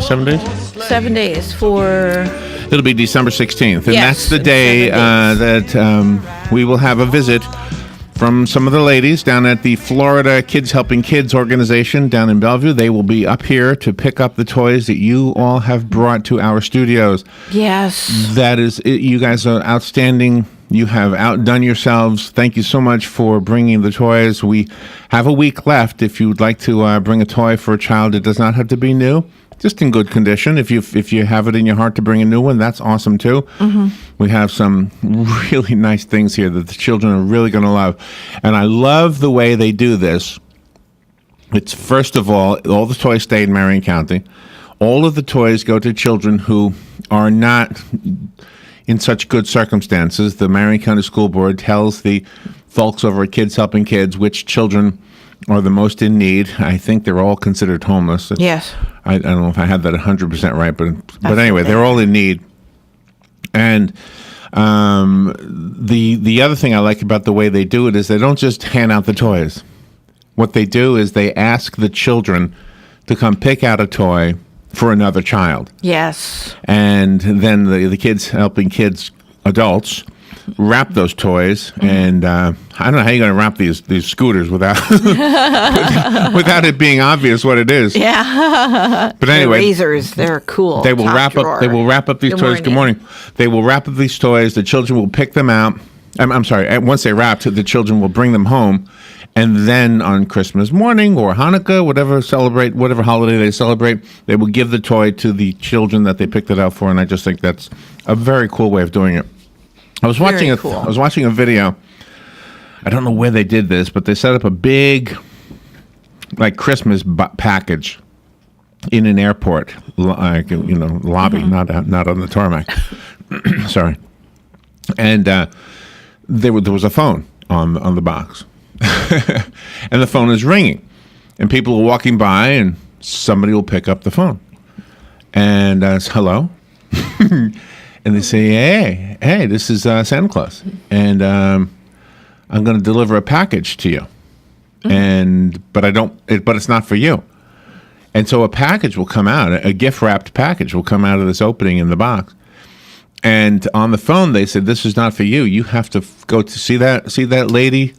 [SPEAKER 1] 7 days?
[SPEAKER 2] 7 days for...
[SPEAKER 1] It'll be December 16th, and
[SPEAKER 2] Yes,
[SPEAKER 1] that's the day that we will have a visit from some of the ladies down at the Florida Kids Helping Kids organization down in Bellevue. They will be up here to pick up the toys that you all have brought to our studios.
[SPEAKER 2] Yes.
[SPEAKER 1] That is, you guys are outstanding. You have outdone yourselves. Thank you so much for bringing the toys. We have a week left. If you would like to bring a toy for a child, it does not have to be new, just in good condition. If you have it in your heart to bring a new one, that's awesome too.
[SPEAKER 2] Mm-hmm.
[SPEAKER 1] We have some really nice things here that the children are really going to love. And I love the way they do this. It's, first of all the toys stay in Marion County. All of the toys go to children who are not in such good circumstances. The Marion County School Board tells the folks over at Kids Helping Kids which children are the most in need. I think they're all considered homeless.
[SPEAKER 2] Yes.
[SPEAKER 1] I don't know if I had that 100% right, but anyway, they're all in need. And the other thing I like about the way they do it is they don't just hand out the toys. What they do is they ask the children to come pick out a toy for another child.
[SPEAKER 2] Yes.
[SPEAKER 1] And then the Kids Helping Kids adults wrap those toys, and I don't know how you're going to wrap these scooters without without it being obvious what it is.
[SPEAKER 2] Yeah.
[SPEAKER 1] But anyway,
[SPEAKER 2] the razors, they're cool.
[SPEAKER 1] They will wrap up. They will wrap up these toys. Good morning. They will wrap up these toys. The children will pick them out. I'm sorry. Once they wrapped, the children will bring them home. And then on Christmas morning or Hanukkah, whatever holiday they celebrate, they will give the toy to the children that they picked it out for. And I just think that's a very cool way of doing it. I was watching a video. I don't know where they did this, but they set up a big, like, Christmas package in an airport, like, lobby, not on the tarmac. Sorry. And there was a phone on the box. And the phone is ringing, and people are walking by, and somebody will pick up the phone, and it's hello, and they say, hey, this is Santa Claus, and I'm going to deliver a package to you, but it's not for you, and so a package will come out, a gift wrapped package will come out of this opening in the box. And on the phone, they said, this is not for you. You have to go to see that lady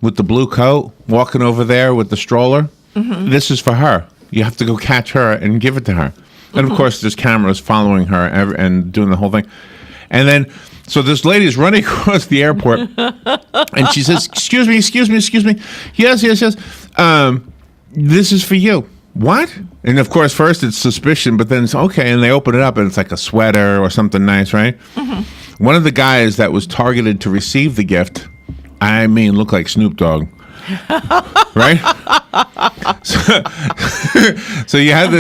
[SPEAKER 1] with the blue coat walking over there with the stroller. Mm-hmm. This is for her. You have to go catch her and give it to her. And of course, there's cameras following her and doing the whole thing. And then, so this lady is running across the airport, and she says, excuse me. Yes. This is for you. What? And of course, first it's suspicion, but then it's okay. And they open it up, and it's like a sweater or something nice, right? Mm-hmm. One of the guys that was targeted to receive the gift, looked like Snoop Dogg. Right? So you have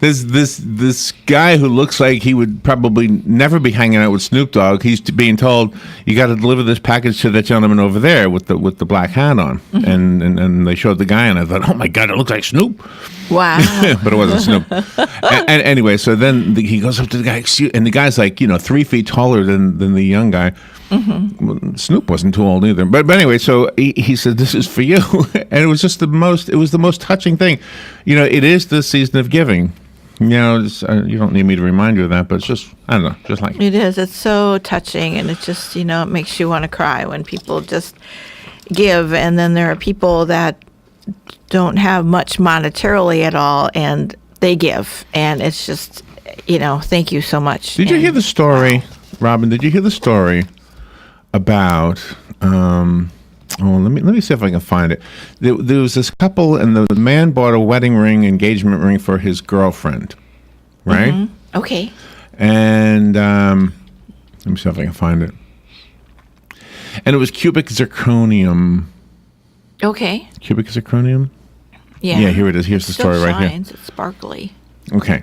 [SPEAKER 1] this guy who looks like he would probably never be hanging out with Snoop Dogg. He's being told, you got to deliver this package to that gentleman over there with the black hat on. Mm-hmm. And they showed the guy, and I thought, oh my God, it looks like Snoop.
[SPEAKER 2] Wow.
[SPEAKER 1] But it wasn't Snoop. and anyway, so then he goes up to the guy, and the guy's like, 3 feet taller than the young guy. Mm-hmm. Well, Snoop wasn't too old either. But anyway, so he said, this is for you. And it was just the most touching thing. It is the season of giving. You don't need me to remind you of that, but it's just, I don't know, just like
[SPEAKER 2] it is. It's so touching, and it just, it makes you want to cry when people just give. And then there are people that don't have much monetarily at all, and they give. And it's just, thank you so much.
[SPEAKER 1] Did you hear the story, Robin? Did you hear the story about let me see if I can find it. There was this couple, and the man bought a engagement ring for his girlfriend, right?
[SPEAKER 2] Mm-hmm. Okay.
[SPEAKER 1] And let me see if I can find it. And it was cubic zirconium.
[SPEAKER 2] Okay.
[SPEAKER 1] Cubic zirconium?
[SPEAKER 2] Yeah.
[SPEAKER 1] Yeah, here it is. Here's the story right here.
[SPEAKER 2] It's sparkly.
[SPEAKER 1] Okay.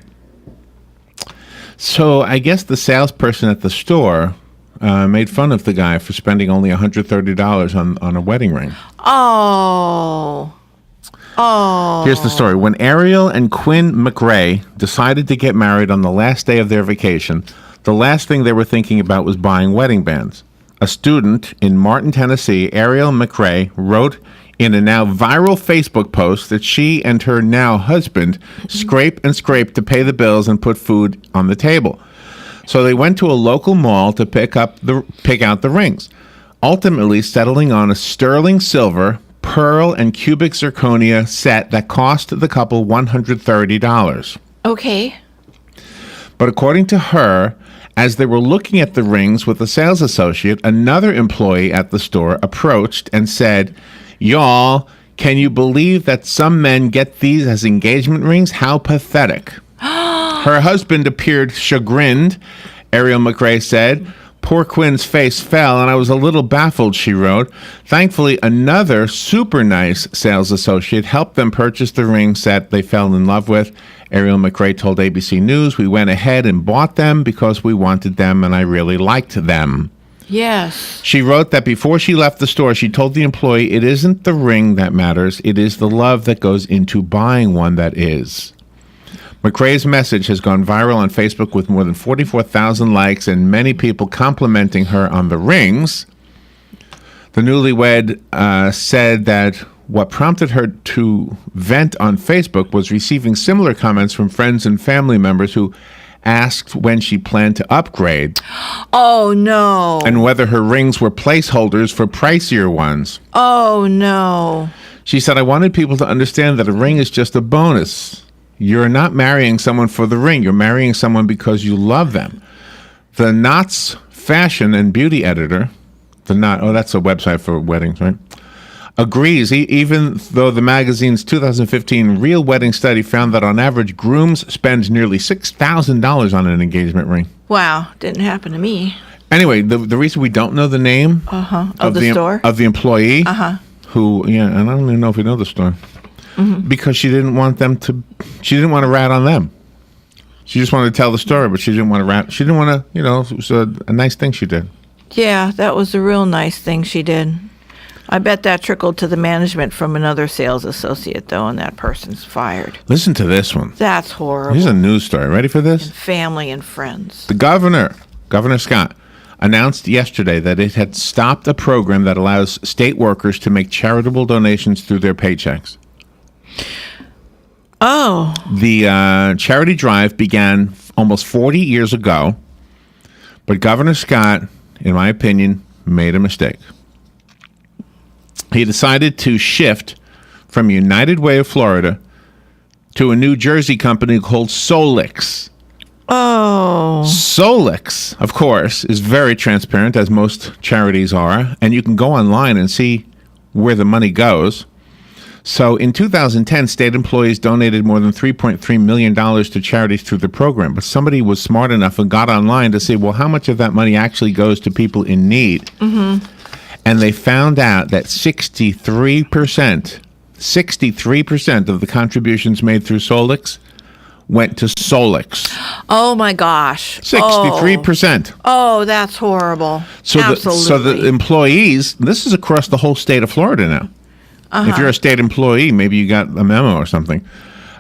[SPEAKER 1] So I guess the salesperson at the store made fun of the guy for spending only $130 on a wedding ring.
[SPEAKER 2] Oh.
[SPEAKER 1] Here's the story. When Ariel and Quinn McRae decided to get married on the last day of their vacation, the last thing they were thinking about was buying wedding bands. A student in Martin, Tennessee, Ariel McRae, wrote in a now viral Facebook post that she and her now husband scrape to pay the bills and put food on the table. So they went to a local mall to pick out the rings. ultimately settling on a sterling silver, pearl, and cubic zirconia set that cost the couple $130.
[SPEAKER 2] Okay.
[SPEAKER 1] But according to her, as they were looking at the rings with a sales associate, another employee at the store approached and said, "Y'all, can you believe that some men get these as engagement rings? How pathetic." Her husband appeared chagrined, Ariel McRae said. "Poor Quinn's face fell, and I was a little baffled," she wrote. "Thankfully, another super nice sales associate helped them purchase the ring set they fell in love with." Ariel McRae told ABC News, "We went ahead and bought them because we wanted them, and I really liked them."
[SPEAKER 2] Yes.
[SPEAKER 1] She wrote that before she left the store, she told the employee, "It isn't the ring that matters. It is the love that goes into buying one that is." McRae's message has gone viral on Facebook with more than 44,000 likes and many people complimenting her on the rings. The newlywed said that what prompted her to vent on Facebook was receiving similar comments from friends and family members who asked when she planned to upgrade.
[SPEAKER 2] Oh, no.
[SPEAKER 1] And whether her rings were placeholders for pricier ones.
[SPEAKER 2] Oh, no.
[SPEAKER 1] She said, "I wanted people to understand that a ring is just a bonus. You're not marrying someone for the ring. You're marrying someone because you love them." The Knott's fashion and beauty editor, that's a website for weddings, right? Agrees, even though the magazine's 2015 Real Wedding Study found that on average, grooms spend nearly $6,000 on an engagement ring.
[SPEAKER 2] Wow, didn't happen to me.
[SPEAKER 1] Anyway, the reason we don't know the name
[SPEAKER 2] of the store?
[SPEAKER 1] Of the employee, who, and I don't even know if we know the store, because she didn't want she didn't want to rat on them. She just wanted to tell the story, but she didn't want to rat. She didn't want to, it was a nice thing she did.
[SPEAKER 2] Yeah, that was a real nice thing she did. I bet that trickled to the management from another sales associate, though, and that person's fired.
[SPEAKER 1] Listen to this one.
[SPEAKER 2] That's horrible.
[SPEAKER 1] Here's a news story. Ready for this?
[SPEAKER 2] And family and friends.
[SPEAKER 1] The Governor Scott, announced yesterday that it had stopped a program that allows state workers to make charitable donations through their paychecks.
[SPEAKER 2] Oh.
[SPEAKER 1] The charity drive began almost 40 years ago, but Governor Scott, in my opinion, made a mistake. He decided to shift from United Way of Florida to a New Jersey company called Solix.
[SPEAKER 2] Oh.
[SPEAKER 1] Solix, of course, is very transparent, as most charities are, and you can go online and see where the money goes. So in 2010, state employees donated more than $3.3 million to charities through the program. But somebody was smart enough and got online to see, well, how much of that money actually goes to people in need?
[SPEAKER 2] Mm-hmm.
[SPEAKER 1] And they found out that 63% of the contributions made through Solix went to Solix.
[SPEAKER 2] Oh, my gosh.
[SPEAKER 1] 63%.
[SPEAKER 2] Oh, that's horrible. Absolutely.
[SPEAKER 1] So the employees, this is across the whole state of Florida now. If you're a state employee, maybe you got a memo or something.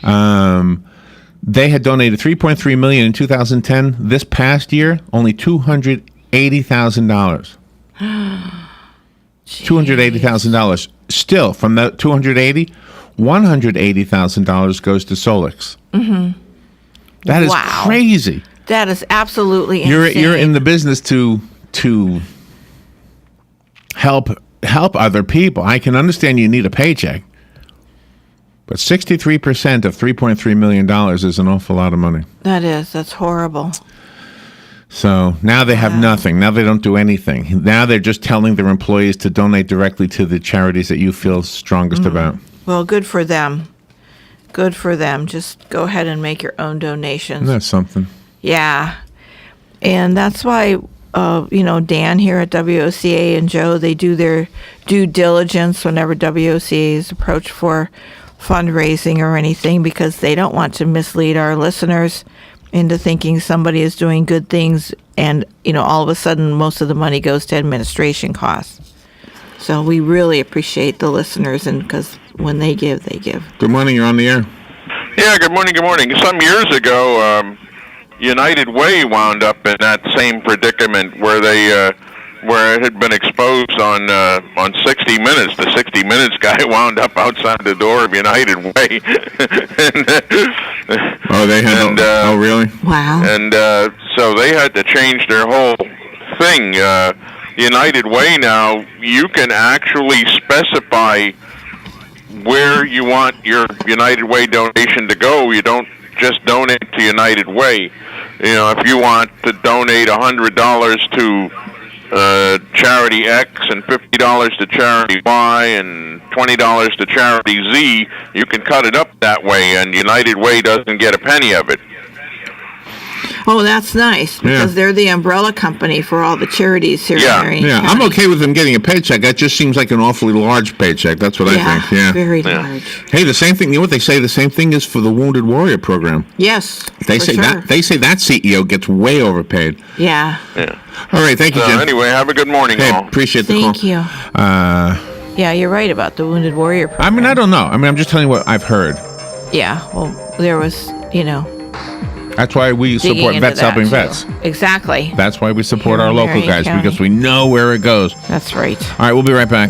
[SPEAKER 1] They had donated $3.3 million in 2010. This past year, only $280,000. $280,000. Still, from that $280,000, $180,000 goes to Solix.
[SPEAKER 2] Mm-hmm.
[SPEAKER 1] That is crazy.
[SPEAKER 2] That is absolutely insane.
[SPEAKER 1] You're in the business to help other people. I can understand you need a paycheck, but 63% of $3.3 million is an awful lot of money.
[SPEAKER 2] That's horrible.
[SPEAKER 1] So now they have nothing. Now they don't do anything. Now they're just telling their employees to donate directly to the charities that you feel strongest about.
[SPEAKER 2] Well, good for them. Good for them. Just go ahead and make your own donations.
[SPEAKER 1] That's something.
[SPEAKER 2] Yeah. And that's why, Dan here at WOCA and Joe, they do their due diligence whenever WOCA is approached for fundraising or anything, because they don't want to mislead our listeners into thinking somebody is doing good things and, all of a sudden most of the money goes to administration costs. So we really appreciate the listeners, and because when they give, they give.
[SPEAKER 1] Good morning. You're on the air.
[SPEAKER 4] Yeah, good morning. Some years ago, United Way wound up in that same predicament where where it had been exposed on 60 Minutes. The 60 Minutes guy wound up outside the door of United Way.
[SPEAKER 1] Really?
[SPEAKER 2] Wow.
[SPEAKER 4] And so they had to change their whole thing. United Way now, you can actually specify where you want your United Way donation to go. You don't just donate to United Way. You know, if you want to donate $100 to charity X and $50 to charity Y and $20 to charity Z, you can cut it up that way, and United Way doesn't get a penny of it.
[SPEAKER 2] Oh, that's nice, because they're the umbrella company for all the charities here.
[SPEAKER 1] Yeah, I'm okay with them getting a paycheck. That just seems like an awfully large paycheck. That's what I think. Yeah,
[SPEAKER 2] very large.
[SPEAKER 1] Hey, the same thing. You know what they say? The same thing is for the Wounded Warrior program.
[SPEAKER 2] Yes,
[SPEAKER 1] They say that CEO gets way overpaid.
[SPEAKER 2] Yeah.
[SPEAKER 1] All right, thank you, Jim.
[SPEAKER 4] Anyway, have a good morning,
[SPEAKER 1] Hey,
[SPEAKER 4] all.
[SPEAKER 1] appreciate the
[SPEAKER 2] Thank
[SPEAKER 1] call.
[SPEAKER 2] you. Yeah, you're right about the Wounded Warrior program.
[SPEAKER 1] I mean, I don't know. I mean, I'm just telling you what I've heard.
[SPEAKER 2] Yeah, well, there was,
[SPEAKER 1] That's why we
[SPEAKER 2] digging
[SPEAKER 1] support
[SPEAKER 2] into
[SPEAKER 1] Vets
[SPEAKER 2] that,
[SPEAKER 1] Helping
[SPEAKER 2] too.
[SPEAKER 1] Vets.
[SPEAKER 2] Exactly.
[SPEAKER 1] That's why we support
[SPEAKER 2] Here
[SPEAKER 1] our
[SPEAKER 2] in
[SPEAKER 1] local
[SPEAKER 2] Marion
[SPEAKER 1] guys,
[SPEAKER 2] County.
[SPEAKER 1] because we know where it goes.
[SPEAKER 2] That's right.
[SPEAKER 1] All right, we'll be right back.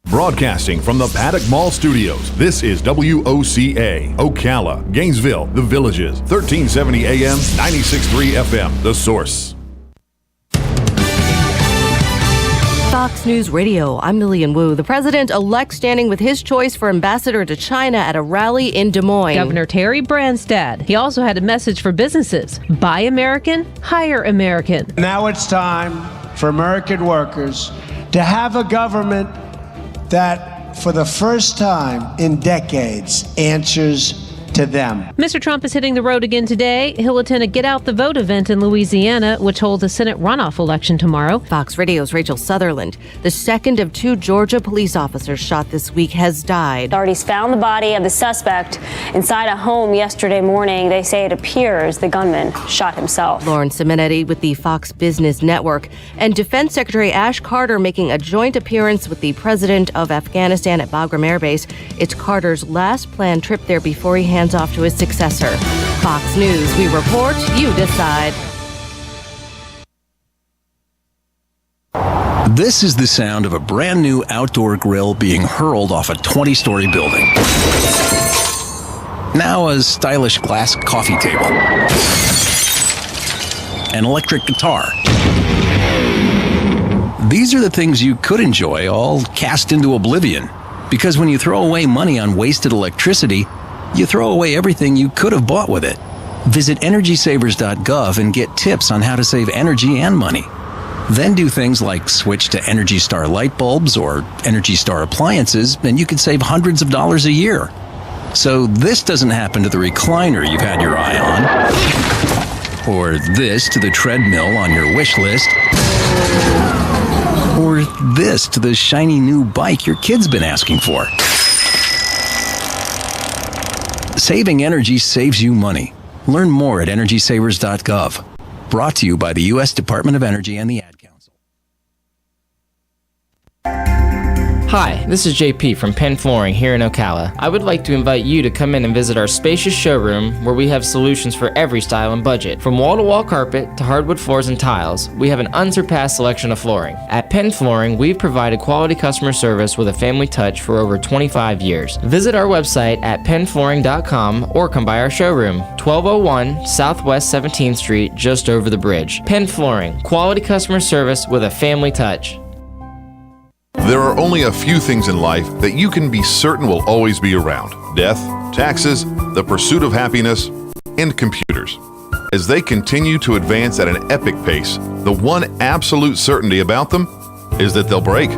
[SPEAKER 5] Broadcasting from the Paddock Mall Studios, this is WOCA, Ocala, Gainesville, The Villages, 1370 AM, 96.3 FM, The Source.
[SPEAKER 22] Fox News Radio, I'm Lillian Wu. The president-elect standing with his choice for ambassador to China at a rally in Des Moines.
[SPEAKER 23] Governor Terry Branstad. He also had a message for businesses. Buy American, hire American.
[SPEAKER 24] Now it's time for American workers to have a government that, for the first time in decades, answers to them.
[SPEAKER 23] Mr. Trump is hitting the road again today. He'll attend a Get Out the Vote event in Louisiana, which holds a Senate runoff election tomorrow.
[SPEAKER 22] Fox Radio's Rachel Sutherland. The second of two Georgia police officers shot this week has died.
[SPEAKER 25] Authorities found the body of the suspect inside a home yesterday morning. They say it appears the gunman shot himself.
[SPEAKER 22] Lauren Simonetti with the Fox Business Network. And Defense Secretary Ash Carter making a joint appearance with the president of Afghanistan at Bagram Air Base. It's Carter's last planned trip there before he hands off to his successor. Fox News, we report, you decide.
[SPEAKER 26] This is the sound of a brand new outdoor grill being hurled off a 20-story building. Now a stylish glass coffee table. An electric guitar. These are the things you could enjoy, all cast into oblivion. Because when you throw away money on wasted electricity, you throw away everything you could have bought with it. Visit EnergySavers.gov and get tips on how to save energy and money. Then do things like switch to Energy Star light bulbs or Energy Star appliances, and you could save hundreds of dollars a year. So this doesn't happen to the recliner you've had your eye on, or this to the treadmill on your wish list, or this to the shiny new bike your kid's been asking for. Saving energy saves you money. Learn more at EnergySavers.gov. Brought to you by the U.S. Department of Energy and the Ad Council.
[SPEAKER 20] Hi, this is JP from Penn Flooring here in Ocala. I would like to invite you to come in and visit our spacious showroom where we have solutions for every style and budget. From wall-to-wall carpet to hardwood floors and tiles, we have an unsurpassed selection of flooring. At Penn Flooring, we've provided quality customer service with a family touch for over 25 years. Visit our website at pennflooring.com or come by our showroom, 1201 Southwest 17th Street, just over the bridge. Penn Flooring, quality customer service with a family touch.
[SPEAKER 5] There are only a few things in life that you can be certain will always be around: death, taxes, the pursuit of happiness, and computers. As they continue to advance at an epic pace, the one absolute certainty about them is that they'll break.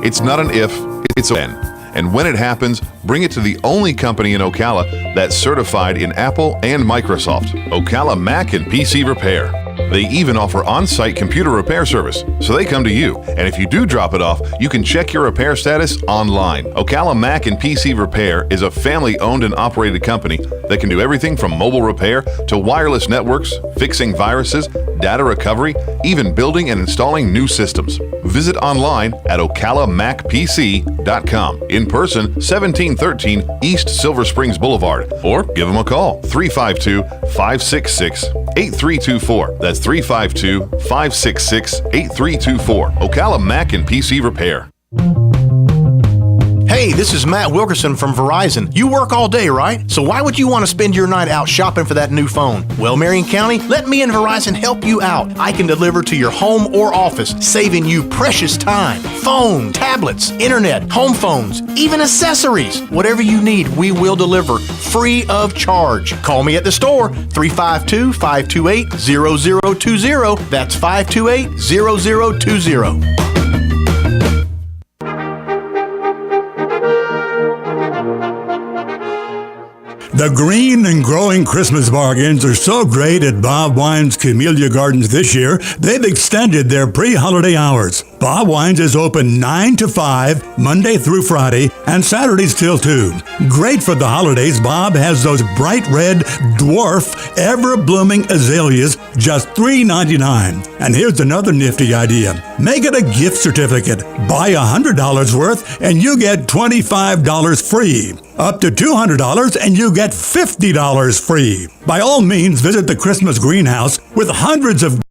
[SPEAKER 5] It's not an if, it's a when. And when it happens, bring it to the only company in Ocala that's certified in Apple and Microsoft, Ocala Mac and PC Repair. They even offer on-site computer repair service, so they come to you. And if you do drop it off, you can check your repair status online. Ocala Mac and PC Repair is a family-owned and operated company that can do everything from mobile repair to wireless networks, fixing viruses, data recovery, even building and installing new systems. Visit online at ocalamacpc.com. In person, 1713 East Silver Springs Boulevard, or give them a call, 352-566-8324. That's 352-566-8324. Ocala Mac and PC Repair.
[SPEAKER 3] Hey, this is Matt Wilkerson from Verizon. You work all day, right? So why would you want to spend your night out shopping for that new phone? Well, Marion County, let me and Verizon help you out. I can deliver to your home or office, saving you precious time. Phone, tablets, internet, home phones, even accessories. Whatever you need, we will deliver free of charge. Call me at the store, 352-528-0020. That's 528-0020.
[SPEAKER 6] The green and growing Christmas bargains are so great at Bob Wine's Camellia Gardens this year, they've extended their pre-holiday hours. Bob Wine's is open 9 to 5, Monday through Friday, and Saturdays till 2. Great for the holidays, Bob has those bright red, dwarf, ever-blooming azaleas, just $3.99. And here's another nifty idea. Make it a gift certificate. Buy $100 worth, and you get $25 free. Up to $200 and you get $50 free. By all means, visit the Christmas greenhouse with hundreds of